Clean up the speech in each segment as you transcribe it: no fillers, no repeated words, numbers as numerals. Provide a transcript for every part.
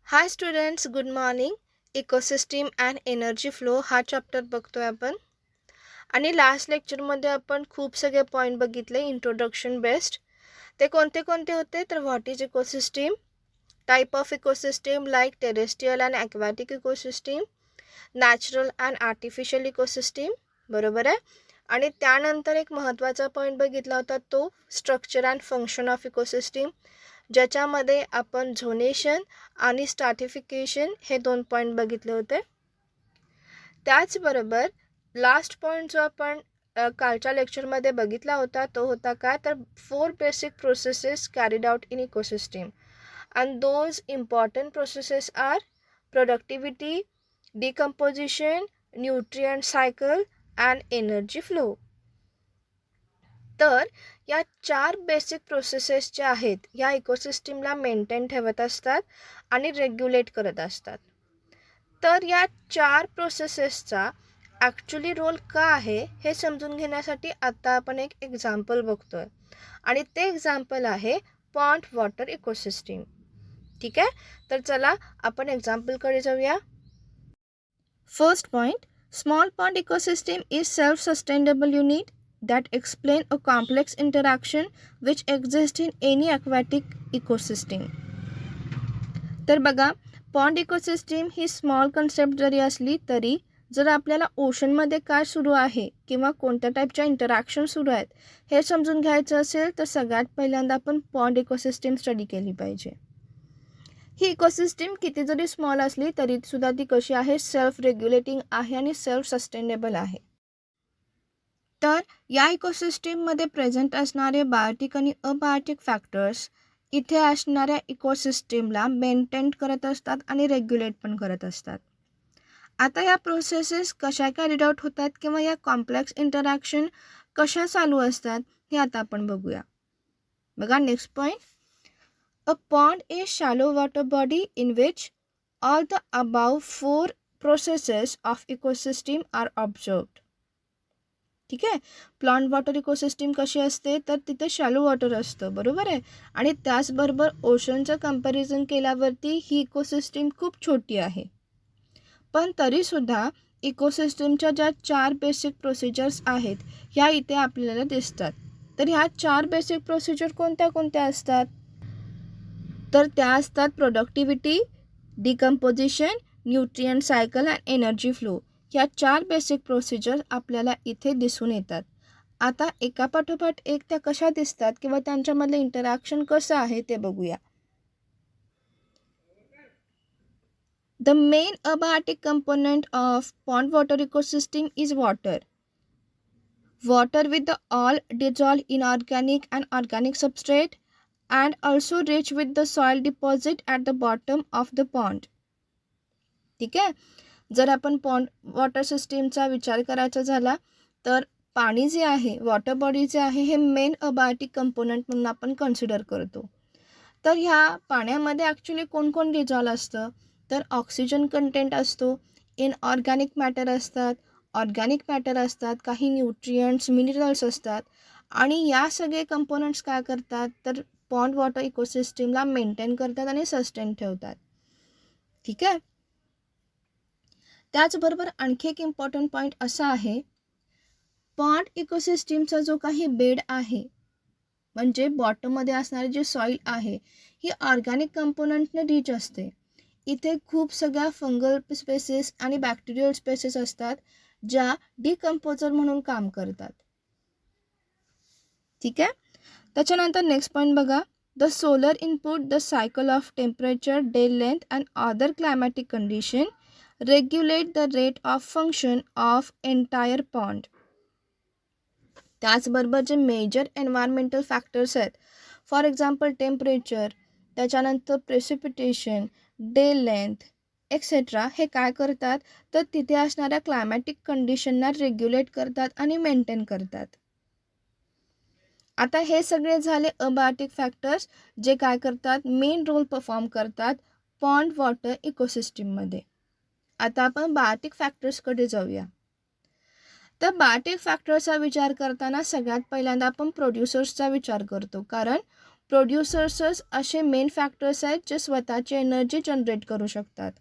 High students, good morning. Ecosystem and energy flow हा chapter बघतोय आपण. आणि लास्ट लेक्चरमध्ये आपण खूप सगळे पॉईंट बघितले इंट्रोडक्शन बेस्ड. ते कोणते कोणते होते तर what is ecosystem, type of ecosystem like terrestrial and aquatic ecosystem, natural and artificial ecosystem, बरोबर आहे. आणि त्यानंतर एक महत्त्वाचा पॉईंट बघितला होता तो structure and function of ecosystem, ज्याच्यामध्ये आपण झोनेशन आणि स्ट्रॅटिफिकेशन हे 2 पॉईंट बघितले होते. त्याचबरोबर लास्ट पॉईंट जो आपण कालच्या लेक्चरमध्ये बघितला होता तो होता काय तर 4 basic processes carried out in ecosystem and those important processes are productivity, decomposition, nutrient cycle and energy flow. तर या 4 बेसिक प्रोसेसेस ज्या आहेत या इकोसिस्टीमला मेंटेन ठेवत असतात आणि रेग्युलेट करत असतात. तर या 4 प्रोसेसेसचा ॲक्च्युली रोल का आहे हे समजून घेण्यासाठी आता आपण एक एक्झाम्पल बघतोय आणि ते एक्झाम्पल आहे पॉन्ड वॉटर इकोसिस्टीम. ठीक आहे, तर चला आपण एक्झाम्पलकडे जाऊया. First point, small pond ecosystem is self sustainable unit that explain a complex interaction which exists in any aquatic ecosystem. तर बघा, पॉन्ड इकोसिस्टीम ही स्मॉल कन्सेप्ट जरी असली तरी जर आपल्याला ओशनमध्ये काय सुरू आहे किंवा कोणत्या टाईपच्या इंटरॅक्शन सुरू आहेत हे समजून घ्यायचं असेल तर सगळ्यात पहिल्यांदा आपण पॉन्ड इकोसिस्टीम स्टडी केली पाहिजे. ही इकोसिस्टीम किती जरी स्मॉल असली तरीसुद्धा ती कशी आहे, सेल्फ रेग्युलेटिंग आहे आणि सेल्फ सस्टेनेबल आहे. तर या इकोसिस्टीममध्ये प्रेझेंट असणारे बायोटिक आणि अबायोटिक फॅक्टर्स इथे असणाऱ्या इकोसिस्टीमला मेंटेन करत असतात आणि रेग्युलेट पण करत असतात. आता या प्रोसेसेस कशा कॅरीड आउट होतात किंवा या कॉम्प्लेक्स इंटरॅक्शन कशा चालू असतात हे आता आपण बघूया. बघा next point, a pond is shallow water body in which all the above 4 processes of ecosystem are observed. ठीक आहे, प्लांट वॉटर इकोसिस्टीम कशी असते तर तिथे शॅलो वॉटर असतं, बरोबर आहे. आणि त्याचबरोबर ओशनचं कंपॅरिझन केल्यावरती ही इकोसिस्टीम खूप छोटी आहे. पण तरीसुद्धा इकोसिस्टीमच्या ज्या 4 बेसिक प्रोसिजर्स आहेत ह्या इथे आपल्याला दिसतात. तर ह्या 4 बेसिक प्रोसिजर कोणत्या कोणत्या असतात तर त्या असतात productivity, decomposition, nutrient cycle and energy flow. या 4 बेसिक प्रोसिजर आपल्याला इथे दिसून येतात. आता एकापाठोपाठ एक त्या कशा दिसतात किंवा त्यांच्यामधलं इंटरॅक्शन कसं आहे ते बघूया. The main abiotic component of pond water ecosystem is water. Water with the all dissolve inorganic and organic substrate and also rich with the soil deposit at the bottom of the pond. ठीक आहे, जर आपण pond water सिस्टीमचा विचार करायचा झाला तर पाणी जे आहे, वॉटर बॉडी जे आहे हे मेन अबायोटिक कंपोनंट म्हणून आपण कन्सिडर करतो. तर ह्या पाण्यामध्ये ॲक्च्युली कोण डिझॉल्व असतं तर ऑक्सिजन कंटेंट असतो, इनऑर्गॅनिक मॅटर असतात, ऑर्गॅनिक मॅटर असतात, काही न्यूट्रियंट्स, मिनरल्स असतात. आणि या सगळे कंपोनंट्स काय करतात तर पॉन्ड वॉटर इकोसिस्टीमला मेंटेन करतात आणि सस्टेन ठेवतात. ठीक आहे, त्याचबरोबर आणखी एक इम्पॉर्टंट पॉईंट असा आहे, पॉन्ड इकोसिस्टीमचा जो काही बेड आहे म्हणजे बॉटममध्ये असणारी जी सॉईल आहे ही ऑर्गॅनिक कंपोनंटने रिच असते. इथे खूप सगळ्या फंगल स्पेसेस आणि बॅक्टेरियल स्पेसेस असतात ज्या डिकम्पोजर म्हणून काम करतात. ठीक आहे, त्याच्यानंतर नेक्स्ट पॉईंट बघा, the solar input, the cycle of temperature, day length and other climatic condition regulate the rate of function of entire pond. त्याचबरोबर जे मेजर एन्व्हायरमेंटल फॅक्टर्स आहेत, फॉर एक्झाम्पल टेम्परेचर, त्याच्यानंतर प्रेसिपिटेशन, डे लेंथ एक्सेट्रा, हे काय करतात तर तिथे असणाऱ्या क्लायमॅटिक कंडिशनना रेग्युलेट करतात आणि मेंटेन करतात. आता हे सगळे झाले अबायोटिक फॅक्टर्स जे काय करतात, मेन रोल परफॉर्म करतात पॉन्ड वॉटर इकोसिस्टीममध्ये. आता आपण बायोटिक फॅक्टर्सकडे जाऊया. तर बायोटिक फॅक्टर्सचा विचार करताना सगळ्यात पहिल्यांदा आपण प्रोड्युसर्सचा विचार करतो, कारण प्रोड्युसर्सच असे मेन फॅक्टर्स आहेत जे स्वतःची एनर्जी जनरेट करू शकतात.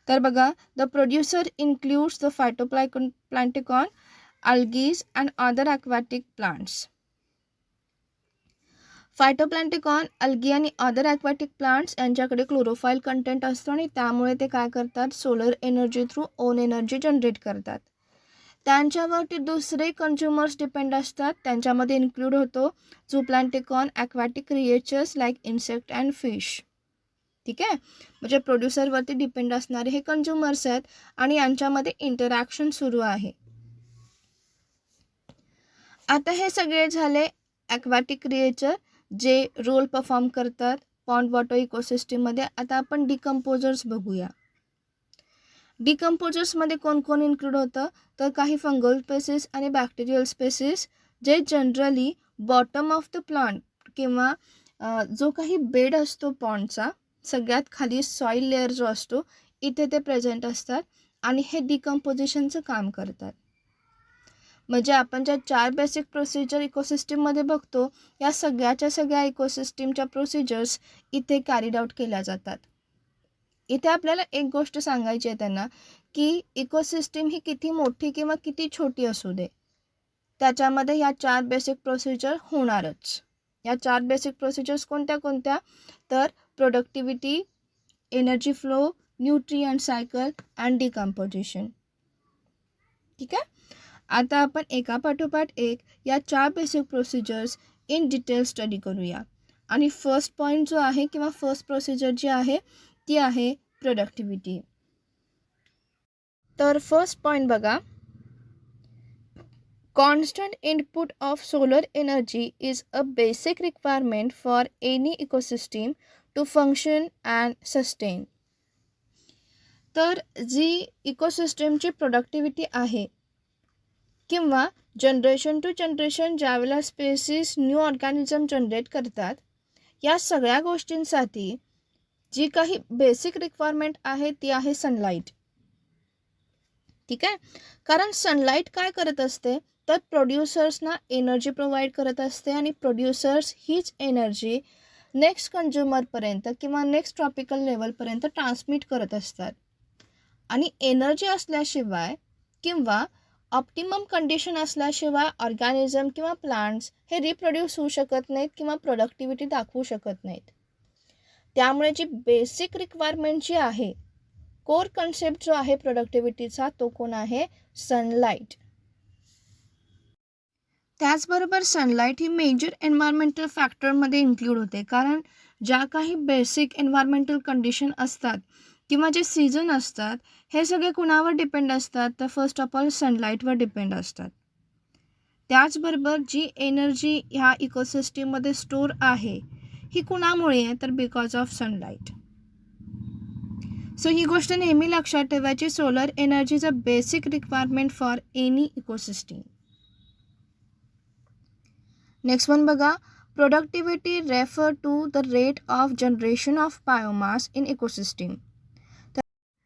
तर बघा, the producer includes the phytoplankton, algae and other aquatic plants. Phytoplankton, algae आणि अदर ॲक्वॅटिक प्लांट्स यांच्याकडे क्लोरोफाईल कंटेंट असतो आणि त्यामुळे ते काय करतात, solar energy through own energy generate करतात. त्यांच्यावरती दुसरे कन्झ्युमर्स डिपेंड असतात. त्यांच्यामध्ये इन्क्लूड होतो zooplankton, aquatic creatures like insect and fish. ठीक आहे, म्हणजे प्रोड्युसरवरती डिपेंड असणारे हे कन्झ्युमर्स आहेत आणि यांच्यामध्ये इंटरॅक्शन सुरू आहे. आता हे सगळे झाले ॲक्वॅटिक क्रिएचर जे रोल परफॉर्म करतात पॉन्ड वॉटर इकोसिस्टीममध्ये. आता आपण डिकम्पोजर्स बघूया. डिकम्पोजर्समध्ये कोण कोण इन्क्लूड होतं, तर काही फंगल स्पेसिस आणि बॅक्टेरियल स्पेसिस जे generally bottom of the plant किंवा जो काही बेड असतो पॉन्डचा सगळ्यात खाली सॉईल लेअर जो असतो इथे ते प्रेझेंट असतात आणि हे डिकम्पोजिशनचं काम करतात. म्हणजे आपण ज्या 4 बेसिक प्रोसिजर इकोसिस्टीममध्ये बघतो या सगळ्या इकोसिस्टीमच्या प्रोसिजर्स इथे कॅरीड आउट केल्या जातात. इथे आपल्याला एक गोष्ट सांगायची आहे त्यांना की इकोसिस्टीम ही किती मोठी किंवा किती छोटी असू दे त्याच्यामध्ये या 4 बेसिक प्रोसिजर होणारच. या 4 बेसिक प्रोसिजर्स कोणत्या कोणत्या, तर productivity, energy flow, nutrient cycle and decomposition. ठीक आहे, आता आपण एका पाठोपाठ एक या 4 basic procedures in detail study करूया. आणि फर्स्ट पॉईंट जो आहे किंवा फर्स्ट प्रोसिजर जी आहे ती आहे प्रोडक्टिव्हिटी. तर फर्स्ट पॉईंट बघा, constant input of solar energy is a basic requirement for any ecosystem to function and sustain. तर जी इकोसिस्टीमची प्रोडक्टिव्हिटी आहे किंवा जनरेशन टू जनरेशन ज्यावेळेला स्पेसिस न्यू ऑर्गॅनिझम जनरेट करतात या सगळ्या गोष्टींसाठी जी काही बेसिक रिक्वायरमेंट आहे ती आहे सनलाईट. ठीक आहे, कारण सनलाईट काय करत असते तर प्रोड्युसर्सना एनर्जी प्रोव्हाइड करत असते आणि प्रोड्युसर्स हीच एनर्जी नेक्स्ट कंझ्युमरपर्यंत किंवा नेक्स्ट ट्रॉपिकल लेवलपर्यंत ट्रान्समिट करत असतात. आणि एनर्जी असल्याशिवाय किंवा ऑप्टिमम कंडिशन असल्याशिवाय ऑर्गॅनिझम किंवा प्लांट्स हे रिप्रोड्यूस होऊ शकत नाहीत किंवा प्रोडक्टिव्हिटी दाखवू शकत नाहीत. त्यामुळे जी बेसिक रिक्वायरमेंट जी आहे, कोर कन्सेप्ट जो आहे प्रोडक्टिव्हिटीचा तो कोण आहे, सनलाईट. त्याचबरोबर सनलाईट ही मेजर एन्व्हायरमेंटल फॅक्टरमध्ये इन्क्लूड होते, कारण ज्या काही बेसिक एन्व्हायरमेंटल कंडिशन असतात किंवा जे सीझन असतात हे सगळे कुणावर डिपेंड असतात, तर फर्स्ट ऑफ ऑल सनलाईटवर डिपेंड असतात. त्याचबरोबर जी एनर्जी ह्या इकोसिस्टीममध्ये स्टोर आहे ही कुणामुळे आहे, तर बिकॉज ऑफ सनलाईट. सो ही गोष्ट नेहमी लक्षात ठेवायची, solar energy is a basic requirement for any ecosystem. Next one बघा, productivity refer to the rate of generation of biomass in ecosystem.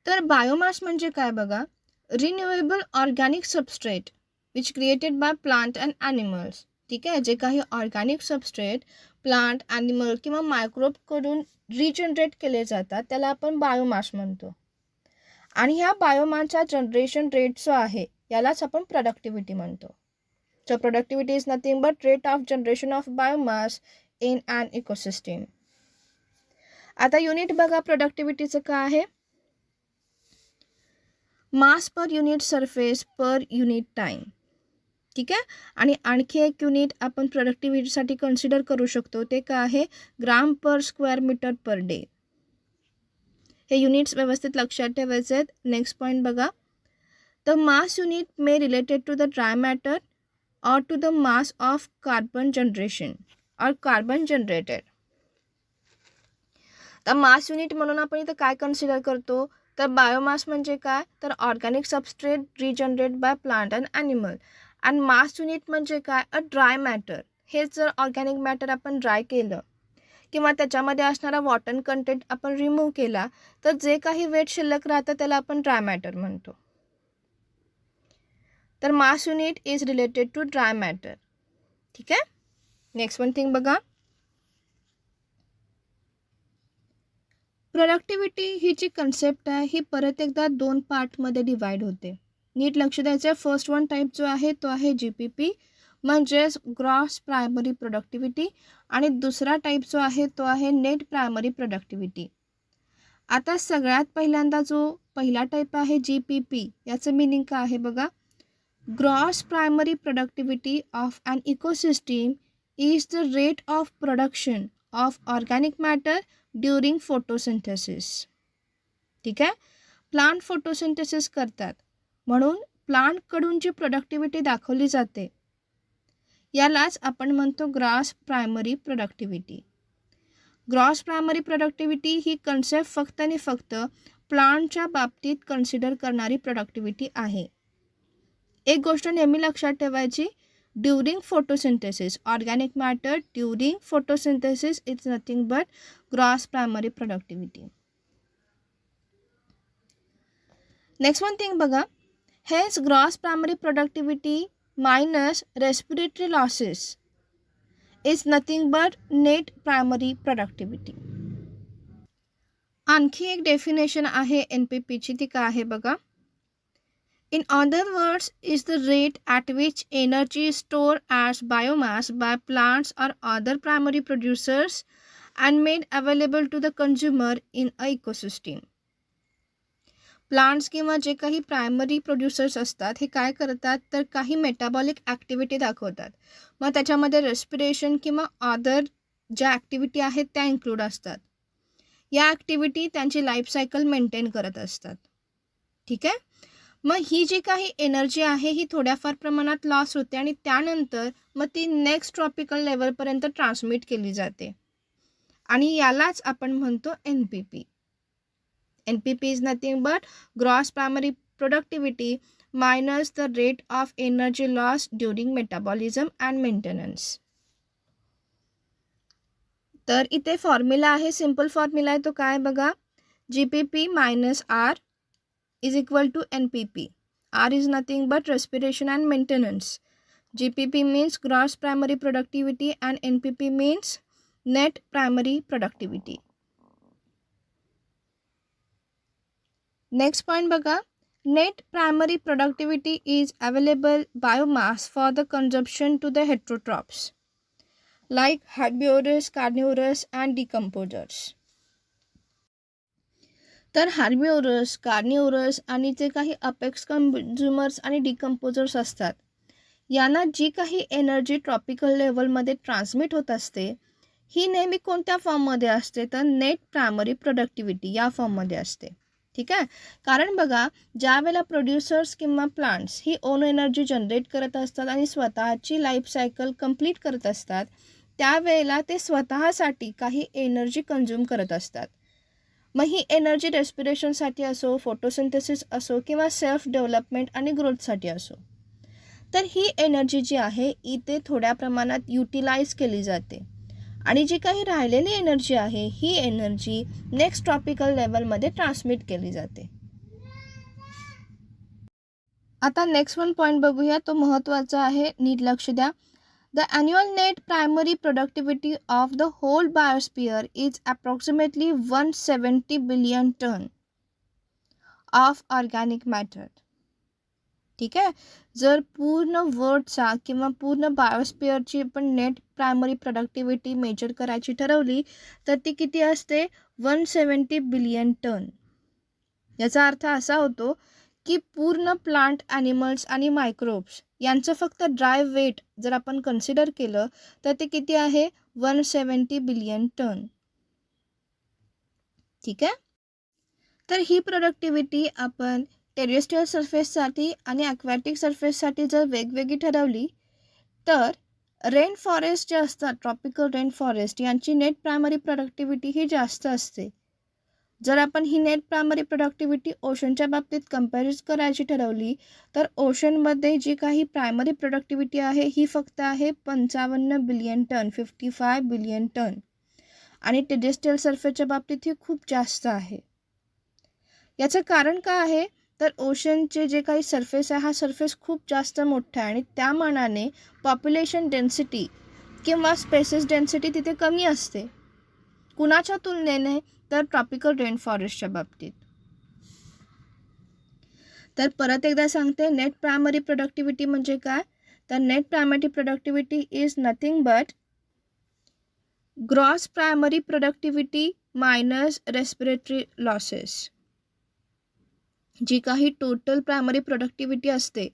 तर बायोमास म्हणजे काय बघा, renewable organic substrate which created by plant and animals. ठीक आहे, जे काही organic substrate plant, animal किंवा मायक्रोबकडून रिजनरेट केले जातात त्याला आपण बायोमास म्हणतो. आणि ह्या बायोमासचा जनरेशन रेट जो आहे यालाच आपण प्रोडक्टिव्हिटी म्हणतो. So productivity is nothing but rate of generation of biomass in an ecosystem. आता युनिट बघा प्रोडक्टिव्हिटीचं काय आहे, mass per unit surface per unit time. ठीक आहे, आणि आणखी एक युनिट आपण प्रोडक्टिव्हिटीसाठी कन्सिडर करू शकतो ते काय आहे, gram per square metre per day. हे युनिट्स व्यवस्थित लक्षात ठेवायचे आहेत. नेक्स्ट पॉईंट बघा, the mass unit may related to the dry matter or to the mass of carbon generation or carbon generated. तर मास युनिट म्हणून आपण इथं काय कन्सिडर करतो, तर बायोमास म्हणजे काय, तर organic substrate regenerate bye plant and animal. आणि मास युनिट म्हणजे काय, अ ड्राय मॅटर. हेच जर ऑर्गॅनिक मॅटर आपण ड्राय केलं किंवा त्याच्यामध्ये असणारा वॉटर कंटेंट आपण रिमूव्ह केला तर जे काही वेट शिल्लक राहतं त्याला आपण ड्राय मॅटर म्हणतो. तर mass unit is related to dry matter. ठीक आहे, नेक्स्ट वन थिंग बघा, प्रोडक्टिव्हिटी ही जी कन्सेप्ट आहे ही परत एकदा 2 पार्टमध्ये डिवाइड होते. नीट लक्ष द्यायचं आहे. फर्स्ट वन टाईप जो आहे तो आहे GPP म्हणजेच ग्रॉस प्रायमरी प्रोडक्टिव्हिटी, आणि दुसरा टाईप जो आहे तो आहे नेट प्रायमरी प्रोडक्टिव्हिटी. आता सगळ्यात पहिल्यांदा जो पहिला टाईप आहे GPP, याचं मिनिंग काय आहे बघा. Gross primary productivity of an ecosystem is the rate of production of organic matter during photosynthesis. ठीक आहे, प्लांट फोटोसिंथेसिस करतात म्हणून प्लांटकडून जी प्रोडक्टिव्हिटी दाखवली जाते यालाच आपण म्हणतो gross primary productivity. Gross primary productivity ही कन्सेप्ट फक्त आणि फक्त प्लांटच्या बाबतीत कन्सिडर करणारी प्रोडक्टिव्हिटी आहे. एक गोष्ट नेहमी लक्षात ठेवायची, during photosynthesis, organic matter during photosynthesis is nothing but gross primary productivity. Next one thing बघा, हेच gross primary productivity minus respiratory losses is nothing but net primary productivity. आणखी एक डेफिनेशन आहे NPPची, ती काय आहे बघा. In other words, is the rate at which energy is stored as biomass by plants or other primary producers and made available to the consumer in a ecosystem. Plants किंवा जे काही प्रायमरी प्रोड्युसर्स असतात हे काय करतात तर काही metabolic activity दाखवतात. मग त्याच्यामध्ये रेस्पिरेशन किंवा अदर ज्या ॲक्टिव्हिटी आहेत त्या इन्क्लूड असतात. या ॲक्टिव्हिटी त्यांची लाईफ सायकल मेंटेन करत असतात. ठीक आहे, मग ही जी काही एनर्जी आहे ही थोड्याफार प्रमाणात लॉस होते आणि त्यानंतर मग ती नेक्स्ट ट्रॉपिकल लेवलपर्यंत ट्रान्समिट केली जाते आणि यालाच आपण म्हणतो NPP. NPP is nothing but gross primary productivity minus the rate of energy loss during metabolism and maintenance. तर इथे फॉर्म्युला आहे, सिंपल फॉर्म्युला आहे तो काय बघा, GPP minus R is equal to NPP. R is nothing but respiration and maintenance. GPP means gross primary productivity and NPP means net primary productivity. Next point बघा, net primary productivity is available biomass for the consumption to the heterotrophs like herbivores, carnivores and decomposers. तर herbivores, carnivorous आणि जे काही apex consumers आणि decomposers असतात यांना जी काही energy tropical लेवलमध्ये ट्रान्समिट होत असते ही नेहमी कोणत्या फॉर्ममध्ये असते तर नेट प्रायमरी प्रोडक्टिव्हिटी या फॉर्ममध्ये असते. ठीक आहे, कारण बघा ज्या वेळेला प्रोड्युसर्स किंवा plants he on energy generate करत असतात आणि स्वतःची लाईफ सायकल कंप्लीट करत असतात त्यावेळेला ते स्वतःसाठी काही एनर्जी कंझ्युम करत असतात. मग ही एनर्जी रेस्पिरेशनसाठी असो, फोटोसिंथेसिस असो किंवा सेल्फ डेव्हलपमेंट आणि ग्रोथसाठी असो, तर ही एनर्जी जी आहे इथे थोड्या प्रमाणात युटिलाइज केली जाते आणि जी काही राहिलेली एनर्जी आहे ही एनर्जी नेक्स्ट ट्रॉपिकल लेवलमध्ये ट्रान्समिट केली जाते. आता नेक्स्ट वन पॉईंट बघूया, तो महत्त्वाचा आहे, नीट लक्ष द्या. The annual net primary productivity of the whole biosphere is approximately 170 billion ton of organic matter. ठीक आहे, जर पूर्ण वर्ल्डचा किंवा पूर्ण बायोस्फिअरची पण नेट प्रायमरी प्रोडक्टिव्हिटी मेजर करायची ठरवली तर ती किती असते 170 बिलियन टन. याचा अर्थ असा होतो की पूर्ण प्लांट, ॲनिमल्स आणि मायक्रोब्स यांचं फक्त ड्राय वेट जर आपण कन्सिडर केलं तर ते किती आहे 170 बिलियन टन. ठीक आहे, तर ही प्रोडक्टिव्हिटी आपण टेरेस्ट्रियल सरफेससाठी आणि ॲक्वॅटिक सरफेससाठी जर वेगवेगळी ठरवली तर रेन फॉरेस्ट जे असतात, ट्रॉपिकल रेन फॉरेस्ट यांची नेट प्रायमरी प्रोडक्टिव्हिटी ही जास्त असते. जर आपण ही नेट प्रायमरी प्रोडक्टिव्हिटी ओशनच्या बाबतीत कंपॅरिझ करायची ठरवली तर ओशनमध्ये जी काही प्रायमरी प्रोडक्टिव्हिटी आहे ही फक्त आहे 55 बिलियन टन, 55 बिलियन टन, आणि टेरेस्ट्रियल सरफेसच्या बाबतीत ही खूप जास्त आहे. याचं कारण काय आहे तर ओशनचे जे काही सरफेस आहे हा सरफेस खूप जास्त मोठा आहे आणि त्या मानाने पॉप्युलेशन डेन्सिटी किंवा स्पेसिस डेन्सिटी तिथे कमी असते. कुणाच्या तुलनेने? तर ट्रॉपिकल रेन फॉरेस्टच्या बाबतीत. तर परत एकदा सांगते, नेट प्रायमरी प्रोडक्टिव्हिटी म्हणजे काय? तर net primary productivity is nothing but gross primary productivity minus respiratory losses. जी काही टोटल प्रायमरी प्रोडक्टिव्हिटी असते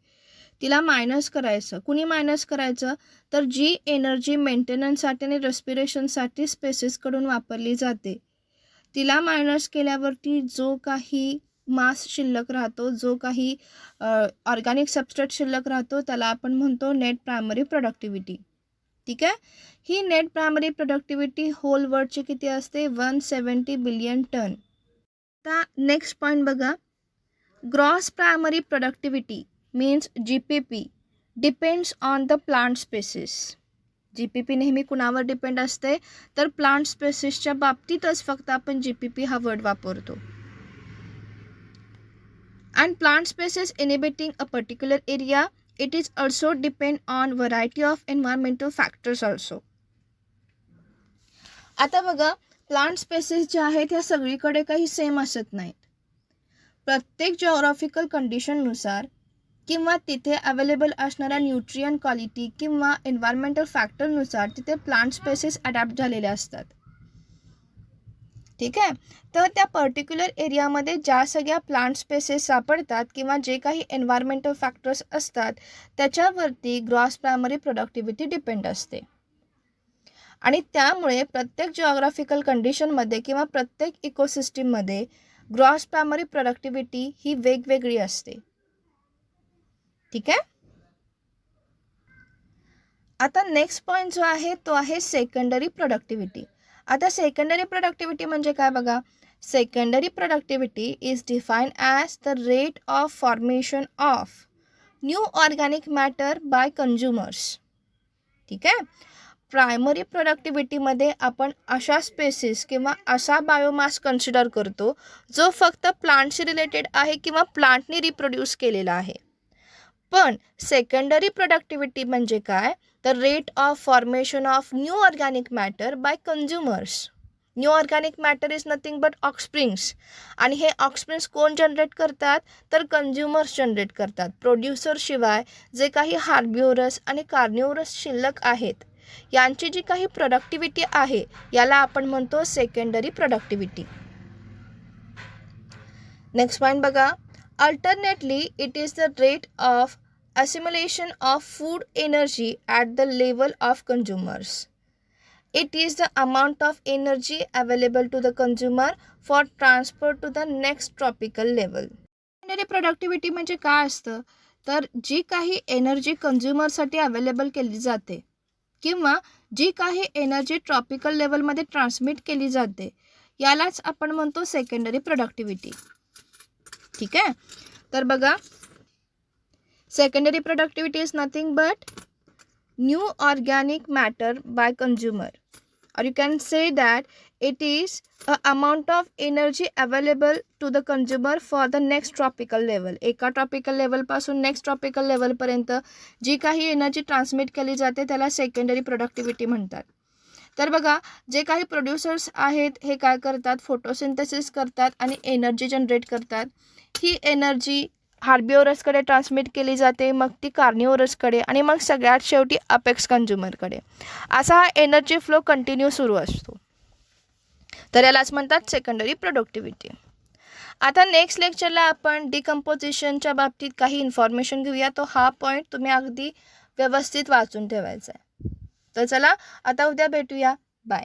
तिला मायनस करायचं. कुणी मायनस करायचं? तर जी एनर्जी मेंटेनन्ससाठी आणि रेस्पिरेशनसाठी स्पेसिसकडून वापरली जाते तिला मायनस केल्यावरती जो काही मास शिल्लक राहतो, जो काही ऑर्गॅनिक सबस्ट्रेट शिल्लक राहतो त्याला आपण म्हणतो नेट प्रायमरी प्रोडक्टिव्हिटी. ठीक आहे. ही नेट प्रायमरी प्रोडक्टिव्हिटी होल वर्ल्डची किती असते? 170 बिलियन टन. आता नेक्स्ट पॉईंट बघा, gross primary productivity means GPP depends on the plant species. GPP नेहमी कुणावर डिपेंड असते? तर प्लांट स्पेसिसच्या बाबतीतच फक्त आपण GPP हा वर्ड वापरतो. And plant species inhabiting a particular area, it is also depend on variety of environmental factors also. आता बघा, प्लांट स्पेसिस ज्या आहेत ह्या सगळीकडे काही सेम असत नाहीत. प्रत्येक जिओग्राफिकल कंडिशननुसार किंवा तिथे अवेलेबल असणाऱ्या न्यूट्रियन क्वालिटी किंवा एन्व्हायरमेंटल फॅक्टरनुसार तिथे प्लांट स्पेसिस अडॅप्ट झालेले असतात. ठीक आहे. तर त्या पर्टिक्युलर एरियामध्ये ज्या सगळ्या प्लांट स्पेसेस सापडतात किंवा जे काही एन्व्हायरमेंटल फॅक्टर्स असतात त्याच्यावरती ग्रॉस प्रायमरी प्रोडक्टिव्हिटी डिपेंड असते. आणि त्यामुळे प्रत्येक जिओग्राफिकल कंडिशनमध्ये किंवा प्रत्येक इकोसिस्टीममध्ये ग्रॉस प्रायमरी प्रोडक्टिव्हिटी ही वेगवेगळी असते. ठीक आहे. आता नेक्स्ट पॉईंट जो आहे तो आहे सेकंडरी प्रोडक्टिव्हिटी. आता सेकंडरी प्रोडक्टिव्हिटी म्हणजे काय बघा, secondary productivity is defined as the rate of formation of new organic matter by consumers. ठीक आहे. प्रायमरी प्रोडक्टिव्हिटीमध्ये आपण अशा स्पेसिस किंवा असा बायोमास कन्सिडर करतो जो फक्त प्लांटशी रिलेटेड आहे किंवा प्लांटने रिप्रोड्यूस केलेला आहे. पण सेकंडरी प्रोडक्टिव्हिटी म्हणजे काय? The rate of formation of new organic matter by consumers. New organic matter is nothing but offsprings. आणि हे ऑक्सप्रिंग्स कोण जनरेट करतात? तर कन्झ्युमर्स जनरेट करतात. प्रोड्युसरशिवाय जे काही हार्बिओरस आणि कार्निओरस शिल्लक आहेत यांची जी काही प्रोडक्टिव्हिटी आहे याला आपण म्हणतो सेकंडरी प्रोडक्टिव्हिटी. नेक्स्ट पॉईंट बघा, alternately it is the rate of assimilation of food energy at the level of consumers. It is the amount of energy available to the consumer for transfer to the next tropical level. Secondary productivity म्हणजे काय असतं? तर जी काही energy कन्झ्युमरसाठी available केली जाते किंवा जी काही energy tropical लेवलमध्ये ट्रान्समिट केली जाते यालाच आपण म्हणतो सेकंडरी प्रोडक्टिव्हिटी. ठीक आहे. तर बघा, secondary productivity is nothing but new organic matter by consumer, or you can say that it is a amount of energy available to the consumer for the next tropical level. एका tropical लेवलपासून next tropical लेवलपर्यंत जी काही energy transmit केली जाते त्याला secondary productivity म्हणतात. तर बघा, जे काही प्रोड्युसर्स आहेत हे काय करतात? फोटोसिंथेसिस करतात आणि एनर्जी जनरेट करतात. ही एनर्जी हार्बिओरसकडे ट्रान्समिट केली जाते, मग ती कार्निओरसकडे आणि मग सगळ्यात शेवटी अपेक्स कन्झ्युमरकडे. असा हा एनर्जी फ्लो कंटिन्यू सुरू असतो. तर यालाच म्हणतात सेकंडरी प्रोडक्टिव्हिटी. आता नेक्स्ट लेक्चरला आपण डिकम्पोजिशनच्या बाबतीत काही इन्फॉर्मेशन घेऊया. तो हा पॉईंट तुम्ही अगदी व्यवस्थित वाचून ठेवायचा आहे. तर चला आता उद्या भेटूया. बाय.